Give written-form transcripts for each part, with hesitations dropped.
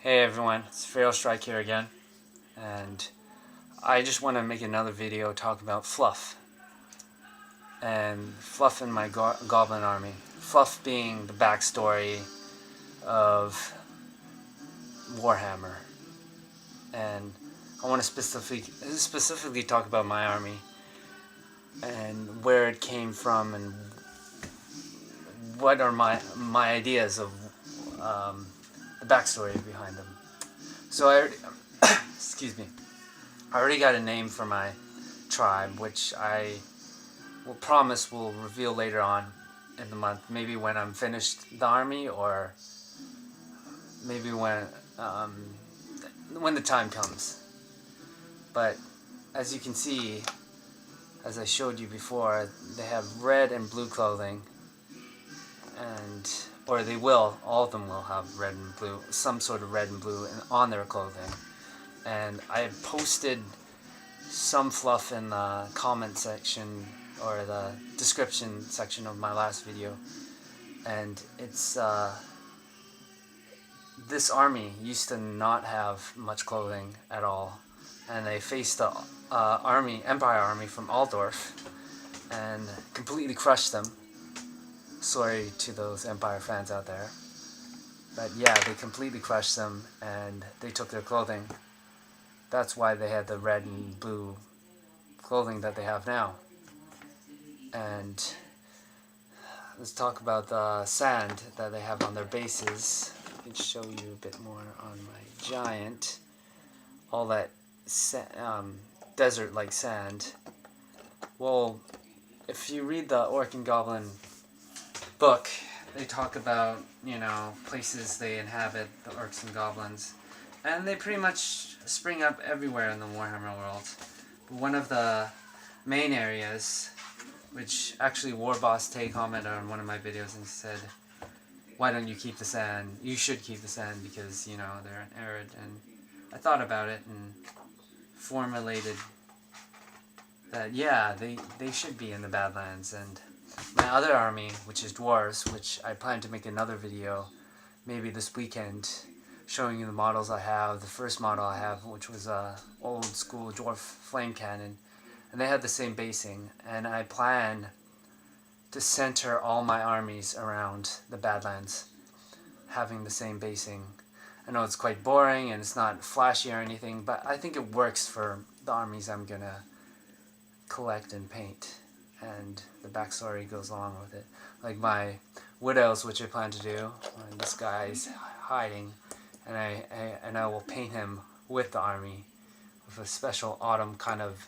Hey everyone, it's Feral Strike here again, and I just want to make another video talking about Fluff, and Fluff in my Goblin army. Fluff being the backstory of Warhammer, and I want to specifically talk about my army, and where it came from, and what are my ideas of the backstory behind them. So I already, excuse me, I already got a name for my tribe, which I will promise will reveal later on in the month. Maybe when I'm finished the army, or maybe when the time comes. But as you can see, as I showed you before, they have red and blue clothing, or they will, all of them will have red and blue, some sort of red and blue on their clothing. And I posted some fluff in the comment section, or the description section of my last video. And it's, this army used to not have much clothing at all. And they faced the Empire army from Altdorf and completely crushed them. Sorry to those Empire fans out there. But yeah, they completely crushed them and they took their clothing. That's why they had the red and blue clothing that they have now. And let's talk about the sand that they have on their bases. I can show you a bit more on my giant. All that desert-like sand. Well, if you read the Orc and Goblin book, they talk about, places they inhabit, the orcs and goblins, and they pretty much spring up everywhere in the Warhammer world. But one of the main areas, which actually Warboss Tay commented on one of my videos and said, why don't you keep the sand? You should keep the sand because, they're an arid. And I thought about it and formulated that, yeah, they should be in the Badlands. And my other army, which is dwarves, which I plan to make another video maybe this weekend, showing you the models I have. The first model I have, which was a old school dwarf flame cannon, and they had the same basing, and I plan to center all my armies around the Badlands, having the same basing. I know it's quite boring and it's not flashy or anything, but I think it works for the armies I'm gonna collect and paint. And the backstory goes along with it. Like my wood elves, which I plan to do, and this guy's hiding, and I will paint him with the army with a special autumn kind of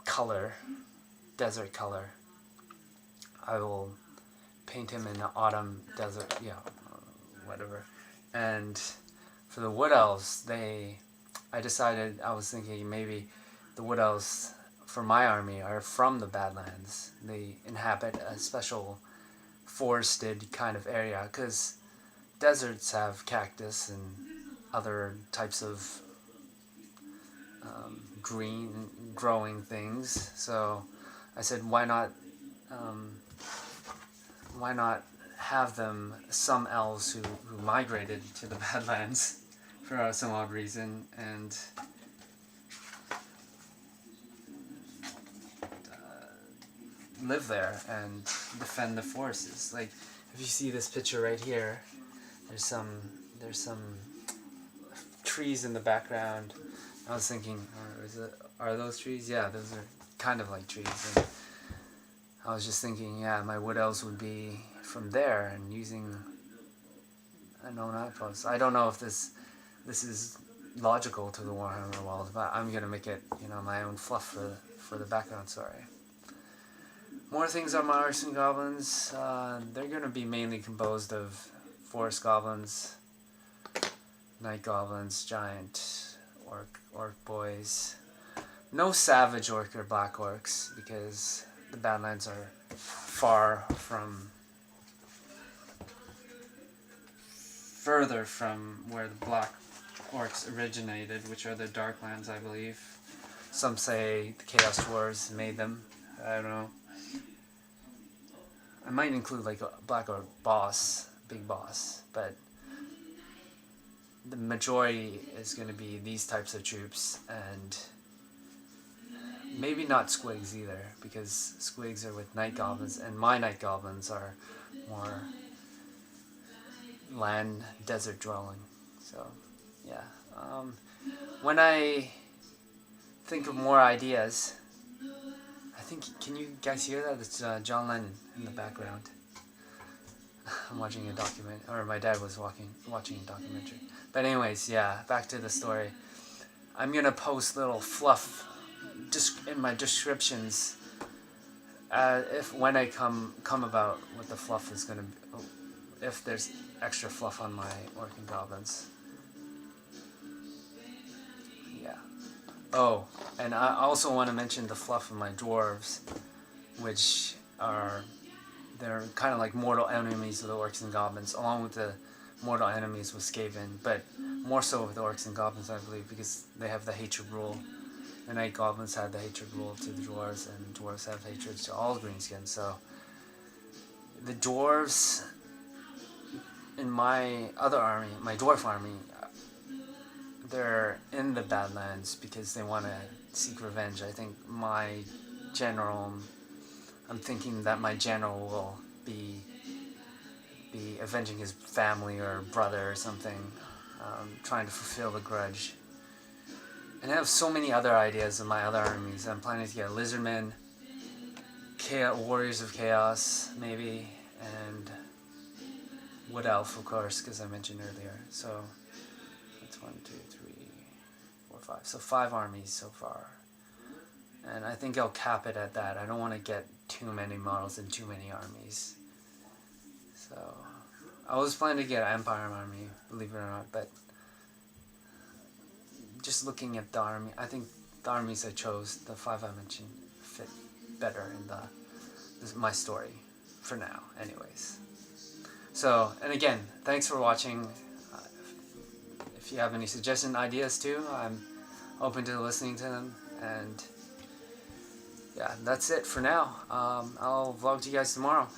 color, desert color. I will paint him in the autumn desert, whatever. And for the wood elves, I was thinking maybe the wood elves for my army are from the Badlands. They inhabit a special forested kind of area, because deserts have cactus and other types of green growing things. So I said, why not have them, some elves who migrated to the Badlands for some odd reason, and live there and defend the forests. Like, if you see this picture right here, there's some trees in the background. I was thinking, are those trees? Yeah, those are kind of like trees. And I was just thinking, yeah, my wood elves would be from there and using an own outpost. I don't know if this is logical to the Warhammer world, but I'm gonna make it, my own fluff for the background story. More things on my Orcs and Goblins. They're going to be mainly composed of forest goblins, night goblins, giant orc boys. No savage orc or black orcs, because the Badlands are further from where the black orcs originated, which are the Darklands, I believe. Some say the Chaos Wars made them. I don't know. I might include like a black orc boss, big boss, but the majority is going to be these types of troops, and maybe not squigs either, because squigs are with night goblins, and my night goblins are more land desert dwelling. So yeah, when I think of more ideas, I think, can you guys hear that? It's John Lennon in the background. I'm watching a document, or my dad was watching a documentary. But anyways, yeah, back to the story. I'm gonna post little fluff in my descriptions when I come about what the fluff is gonna be, if there's extra fluff on my Orc and Goblins. Yeah. Oh, and I also want to mention the fluff of my dwarves, which they're kind of like mortal enemies of the Orcs and Goblins, along with the mortal enemies with Skaven, but more so with the Orcs and Goblins, I believe, because they have the hatred rule. The Night Goblins had the hatred rule to the dwarves, and dwarves have hatred to all greenskins. So the dwarves in my other army, my dwarf army, they're in the Badlands because they want to seek revenge. I think I'm thinking that my general will be avenging his family or brother or something, trying to fulfill the grudge. And I have so many other ideas in my other armies. I'm planning to get Lizardmen, Warriors of Chaos, maybe, and Wood Elf, of course, because I mentioned earlier. So that's 1, 2, 3, 4, 5. So 5 armies so far. And I think I'll cap it at that. I don't want to get too many models and too many armies. So I was planning to get an Empire army, believe it or not, but just looking at the army, I think the armies I chose, the 5 I mentioned, fit better in my story for now, anyways. So, and again, thanks for watching. If you have any suggestions, ideas too, I'm open to listening to them. And yeah, that's it for now. I'll vlog to you guys tomorrow.